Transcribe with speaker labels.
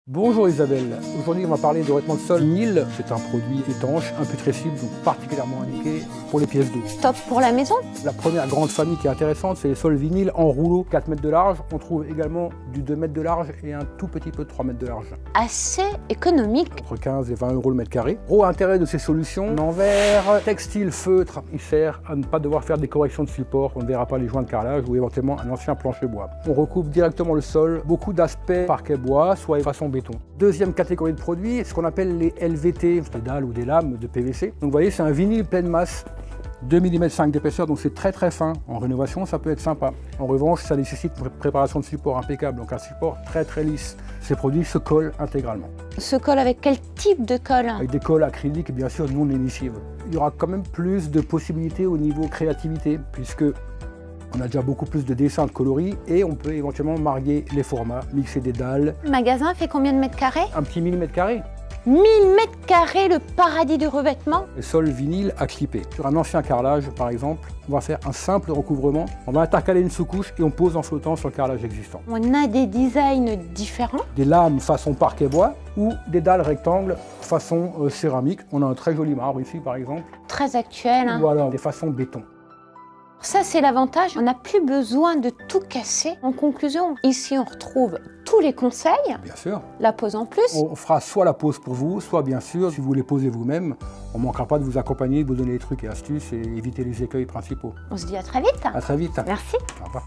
Speaker 1: Bonjour Isabelle, aujourd'hui on va parler de revêtement de sol vinyle. C'est un produit étanche, imputrescible, donc particulièrement indiqué pour les pièces d'eau.
Speaker 2: Top pour la maison.
Speaker 1: La première grande famille qui est intéressante, c'est les sols vinyles en rouleau 4 mètres de large. On trouve également du 2 mètres de large et un tout petit peu de 3 mètres de large.
Speaker 2: Assez économique.
Speaker 1: Entre 15 et 20 euros le mètre carré. Gros intérêt de ces solutions, en verre, textile, feutre, il sert à ne pas devoir faire des corrections de support. On ne verra pas les joints de carrelage ou éventuellement un ancien plancher bois. On recouvre directement le sol, beaucoup d'aspects parquet bois, soit façon béton. Deuxième catégorie de produits, ce qu'on appelle les LVT, des dalles ou des lames de PVC. Donc vous voyez, c'est un vinyle pleine masse, 2 mm 5 d'épaisseur, donc c'est très fin. En rénovation, ça peut être sympa. En revanche, ça nécessite une préparation de support impeccable, donc un support très lisse. Ces produits se collent intégralement.
Speaker 2: Se colle avec quel type de colle?
Speaker 1: Avec des colles acryliques, bien sûr, non émissives. Il y aura quand même plus de possibilités au niveau créativité, puisque on a déjà beaucoup plus de dessins, de coloris, et on peut éventuellement marier les formats, mixer des dalles.
Speaker 2: Le magasin fait combien de mètres carrés?
Speaker 1: Un petit millimètre carré.
Speaker 2: 1000 mètres carrés, le paradis du revêtement.
Speaker 1: Le sol vinyle à clipper. Sur un ancien carrelage, par exemple, on va faire un simple recouvrement. On va intercaler une sous-couche et on pose en flottant sur le carrelage existant.
Speaker 2: On a des designs différents.
Speaker 1: Des lames façon parquet bois ou des dalles rectangles façon céramique. On a un très joli marbre ici, par exemple.
Speaker 2: Très actuel. Hein.
Speaker 1: Voilà, des façons béton.
Speaker 2: Ça, c'est l'avantage. On n'a plus besoin de tout casser. En conclusion, ici, on retrouve tous les conseils.
Speaker 1: Bien sûr.
Speaker 2: La pose en plus.
Speaker 1: On fera soit la pose pour vous, soit bien sûr, si vous les posez vous-même, on ne manquera pas de vous accompagner, de vous donner des trucs et astuces et éviter les écueils principaux.
Speaker 2: On se dit à très vite.
Speaker 1: À très vite.
Speaker 2: Merci.
Speaker 1: Au revoir.